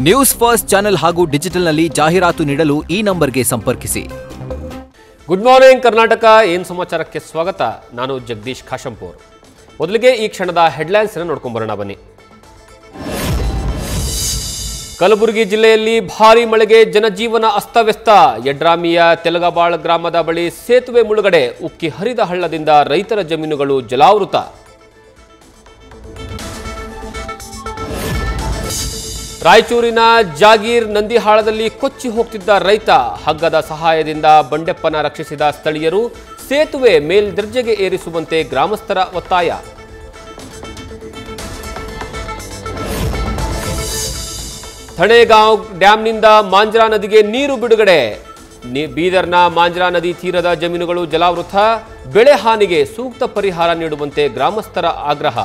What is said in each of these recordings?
News first channel ಹಾಗೂ ಡಿಜಿಟಲ್ನಲ್ಲಿ ಜಾಹೀರಾತು ನೀಡಲು ಈ ನಂಬರ್ಗೆ ಸಂಪರ್ಕಿಸಿ. ಗುಡ್ ಮಾರ್ನಿಂಗ್ ಕರ್ನಾಟಕ, ಏನು ಸಮಾಚಾರಕ್ಕೆ ಸ್ವಾಗತ. ನಾನು ಜಗದೀಶ್ ಖಾಶಂಪುರ್. ಮೊದಲಿಗೆ ಈ ಕ್ಷಣದ ಹೆಡ್ಲೈನ್ಸ್ ಅನ್ನು ನೋಡ್ಕೊಂಡು ಬರೋಣ ಬನ್ನಿ. ಕಲಬುರಗಿ ಜಿಲ್ಲೆಯಲ್ಲಿ ಭಾರೀ ಮಳೆಗೆ ಜನಜೀವನ ಅಸ್ತವ್ಯಸ್ತ. ಯಡ್ರಾಮಿಯ ತೆಲಗಬಾಳ್ ಗ್ರಾಮದ ಬಳಿ ಸೇತುವೆ ಮುಳುಗಡೆ, ಉಕ್ಕಿ ಹರಿದ ಹಳ್ಳದಿಂದ ರೈತರ ಜಮೀನುಗಳು ಜಲಾವೃತ. ರಾಯಚೂರಿನ ಜಾಗೀರ್ ನಂದಿಹಾಳದಲ್ಲಿ ಕೊಚ್ಚಿ ಹೋಗ್ತಿದ್ದ ರೈತ, ಹಗ್ಗದ ಸಹಾಯದಿಂದ ಬಂಡೆಪ್ಪನ ರಕ್ಷಿಸಿದ ಸ್ಥಳೀಯರು. ಸೇತುವೆ ಮೇಲ್ದರ್ಜೆಗೆ ಏರಿಸುವಂತೆ ಗ್ರಾಮಸ್ಥರ ಒತ್ತಾಯ. ಥಣೇಗಾಂವ್ ಡ್ಯಾಂನಿಂದ ಮಾಂಜ್ರಾ ನದಿಗೆ ನೀರು ಬಿಡುಗಡೆ. ಬೀದರ್ನ ಮಾಂಜ್ರಾ ನದಿ ತೀರದ ಜಮೀನುಗಳು ಜಲಾವೃತ. ಬೆಳೆ ಹಾನಿಗೆ ಸೂಕ್ತ ಪರಿಹಾರ ನೀಡುವಂತೆ ಗ್ರಾಮಸ್ಥರ ಆಗ್ರಹ.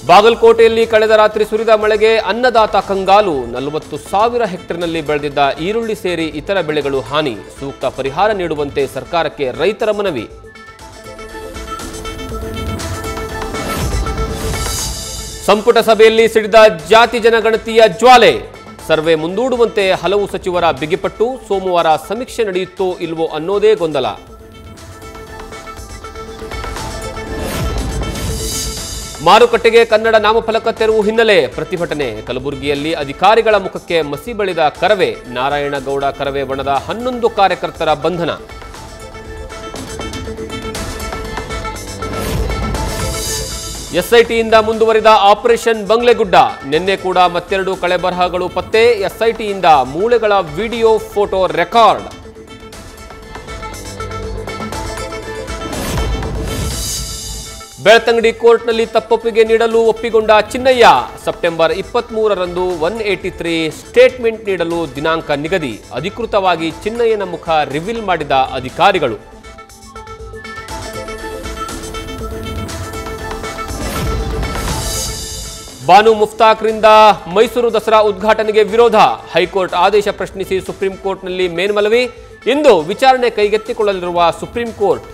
ಬಾಗಲಕೋಟೆಯಲ್ಲಿ ಕಳೆದ ರಾತ್ರಿ ಸುರಿದ ಮಳೆಗೆ ಅನ್ನದಾತ ಕಂಗಾಲು. 40,000 ಹೆಕ್ಟೇರ್ನಲ್ಲಿ ಬೆಳೆದಿದ್ದ ಈರುಳ್ಳಿ ಸೇರಿ ಇತರ ಬೆಳೆಗಳು ಹಾನಿ. ಸೂಕ್ತ ಪರಿಹಾರ ನೀಡುವಂತೆ ಸರ್ಕಾರಕ್ಕೆ ರೈತರ ಮನವಿ. ಸಂಪುಟ ಸಭೆಯಲ್ಲಿ ಸಿಡಿದ ಜಾತಿ ಜನಗಣತಿಯ ಜ್ವಾಲೆ. ಸರ್ವೆ ಮುಂದೂಡುವಂತೆ ಹಲವು ಸಚಿವರ ಬಿಗಿಪಟ್ಟು. ಸೋಮವಾರ ಸಮೀಕ್ಷೆ ನಡೆಯುತ್ತೋ ಇಲ್ವೋ ಅನ್ನೋದೇ ಗೊಂದಲ. ಮಾರುಕಟ್ಟೆಗೆ ಕನ್ನಡ ನಾಮಫಲಕ ತೆರವು ಹಿನ್ನೆಲೆ ಪ್ರತಿಭಟನೆ. ಕಲಬುರಗಿಯಲ್ಲಿ ಅಧಿಕಾರಿಗಳ ಮುಖಕ್ಕೆ ಮಸಿ ಬಳಿದ ಕರವೇ. ನಾರಾಯಣಗೌಡ ಕರವೇ ಬಣದ 11 ಕಾರ್ಯಕರ್ತರ ಬಂಧನ. ಎಸ್ಐಟಿಯಿಂದ ಮುಂದುವರಿದ ಆಪರೇಷನ್ ಬಂಗ್ಲೆಗುಡ್ಡ. ನಿನ್ನೆ ಕೂಡ ಮತ್ತೆರಡು ಕಳೆಬರಹಗಳು ಪತ್ತೆ. ಎಸ್ಐಟಿಯಿಂದ ಮೂಳೆಗಳ ವಿಡಿಯೋ ಫೋಟೋ ರೆಕಾರ್ಡ್. ಬೆಳ್ತಂಗಡಿ ಕೋರ್ಟ್ನಲ್ಲಿ ತಪ್ಪೊಪ್ಪಿಗೆ ನೀಡಲು ಒಪ್ಪಿಕೊಂಡ ಚಿನ್ನಯ್ಯ. ಸೆಪ್ಟೆಂಬರ್ 23ರಂದು 183 ಸ್ಟೇಟ್ಮೆಂಟ್ ನೀಡಲು ದಿನಾಂಕ ನಿಗದಿ. ಅಧಿಕೃತವಾಗಿ ಚಿನ್ನಯ್ಯನ ಮುಖ ರಿವೀಲ್ ಮಾಡಿದ ಅಧಿಕಾರಿಗಳು. ಬಾನು ಮುಫ್ತಾಕ್ರಿಂದ ಮೈಸೂರು ದಸರಾ ಉದ್ಘಾಟನೆಗೆ ವಿರೋಧ. ಹೈಕೋರ್ಟ್ ಆದೇಶ ಪ್ರಶ್ನಿಸಿ ಸುಪ್ರೀಂ ಕೋರ್ಟ್ನಲ್ಲಿ ಮೇಲ್ಮನವಿ. ಇಂದು ವಿಚಾರಣೆ ಕೈಗೆತ್ತಿಕೊಳ್ಳಲಿರುವ ಸುಪ್ರೀಂ ಕೋರ್ಟ್.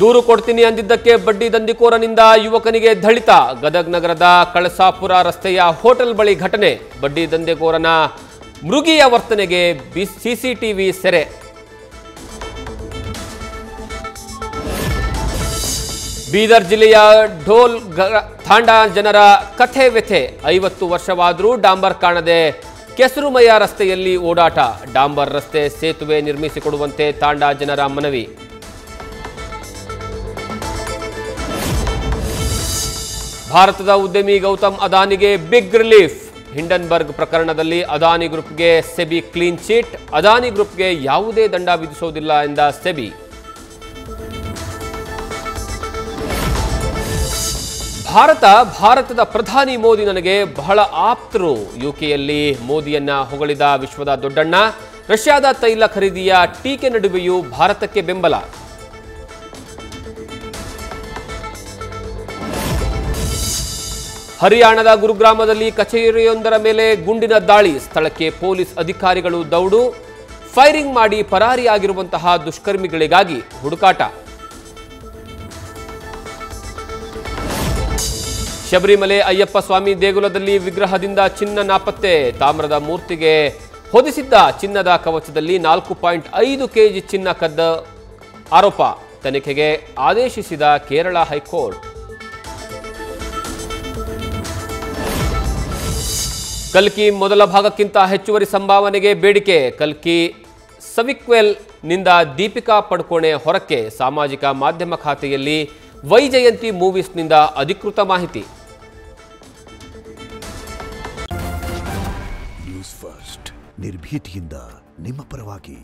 ದೂರು ಕೊಡ್ತೀನಿ ಅಂದಿದ್ದಕ್ಕೆ ಬಡ್ಡಿ ದಂಧಿಕೋರನಿಂದ ಯುವಕನಿಗೆ ಥಳಿತ. ಗದಗ್ ನಗರದ ಕಳಸಾಪುರ ರಸ್ತೆಯ ಹೋಟೆಲ್ ಬಳಿ ಘಟನೆ. ಬಡ್ಡಿ ದಂಧೆಕೋರನ ಮೃಗೀಯ ವರ್ತನೆಗೆ ಸಿಸಿಟಿವಿ ಸೆರೆ. ಬೀದರ್ ಜಿಲ್ಲೆಯ ಢೋಲ್ ತಾಂಡಾ ಜನರ ಕಥೆ ವ್ಯಥೆ. 50 ವರ್ಷವಾದರೂ ಡಾಂಬರ್ ಕಾಣದೆ ಕೆಸರುಮಯ ರಸ್ತೆಯಲ್ಲಿ ಓಡಾಟ. ಡಾಂಬರ್ ರಸ್ತೆ ಸೇತುವೆ ನಿರ್ಮಿಸಿಕೊಡುವಂತೆ ತಾಂಡಾ ಜನರ ಮನವಿ. ಭಾರತದ ಉದ್ಯಮಿ ಗೌತಮ್ ಅದಾನಿಗೆ ಬಿಗ್ ರಿಲೀಫ್. ಹಿಂಡನ್ಬರ್ಗ್ ಪ್ರಕರಣದಲ್ಲಿ ಅದಾನಿ ಗ್ರೂಪ್ಗೆ ಸೆಬಿ ಕ್ಲೀನ್ ಚಿಟ್. ಅದಾನಿ ಗ್ರೂಪ್ಗೆ ಯಾವುದೇ ದಂಡ ವಿಧಿಸುವುದಿಲ್ಲ ಎಂದ ಸೆಬಿ. ಭಾರತದ ಪ್ರಧಾನಿ ಮೋದಿ ನನಗೆ ಬಹಳ ಆಪ್ತರು. ಯುಕೆಯಲ್ಲಿ ಮೋದಿಯನ್ನ ಹೊಗಳಿದ ವಿಶ್ವದ ದೊಡ್ಡಣ್ಣ. ರಷ್ಯಾದ ತೈಲ ಖರೀದಿಯ ಟೀಕೆ ನಡುವೆಯೂ ಭಾರತಕ್ಕೆ ಬೆಂಬಲ. ಹರಿಯಾಣದ ಗುರುಗ್ರಾಮದಲ್ಲಿ ಕಚೇರಿಯೊಂದರ ಮೇಲೆ ಗುಂಡಿನ ದಾಳಿ. ಸ್ಥಳಕ್ಕೆ ಪೊಲೀಸ್ ಅಧಿಕಾರಿಗಳು ದೌಡು. ಫೈರಿಂಗ್ ಮಾಡಿ ಪರಾರಿಯಾಗಿರುವಂತಹ ದುಷ್ಕರ್ಮಿಗಳಿಗಾಗಿ ಹುಡುಕಾಟ. ಶಬರಿಮಲೆ ಅಯ್ಯಪ್ಪ ಸ್ವಾಮಿ ದೇಗುಲದಲ್ಲಿ ವಿಗ್ರಹದಿಂದ ಚಿನ್ನ ನಾಪತ್ತೆ. ತಾಮ್ರದ ಮೂರ್ತಿಗೆ ಹೊದಿಸಿದ್ದ ಚಿನ್ನದ ಕವಚದಲ್ಲಿ 4.5 ಕೆಜಿ ಚಿನ್ನ ಕದ್ದ ಆರೋಪ. ತನಿಖೆಗೆ ಆದೇಶಿಸಿದ ಕೇರಳ ಹೈಕೋರ್ಟ್. ಕಲ್ಕಿ ಮೊದಲ ಭಾಗಕ್ಕಿಂತ ಹೆಚ್ಚುವರಿ ಸಂಭಾವನೆಗೆ ಬೇಡಿಕೆ. ಕಲ್ಕಿ ಸವಿಕ್ವೆಲ್ ನಿಂದ ದೀಪಿಕಾ ಪಡುಕೋಣೆ ಹೊರಕ್ಕೆ. ಸಾಮಾಜಿಕ ಮಾಧ್ಯಮ ಖಾತೆಯಲ್ಲಿ ವೈಜಯಂತಿ ಮೂವೀಸ್ನಿಂದ ಅಧಿಕೃತ ಮಾಹಿತಿ. ನ್ಯೂಸ್ ಫಸ್ಟ್, ನಿರ್ಭೀತಿಯಿಂದ ನಿಮ್ಮ ಪರವಾಗಿ.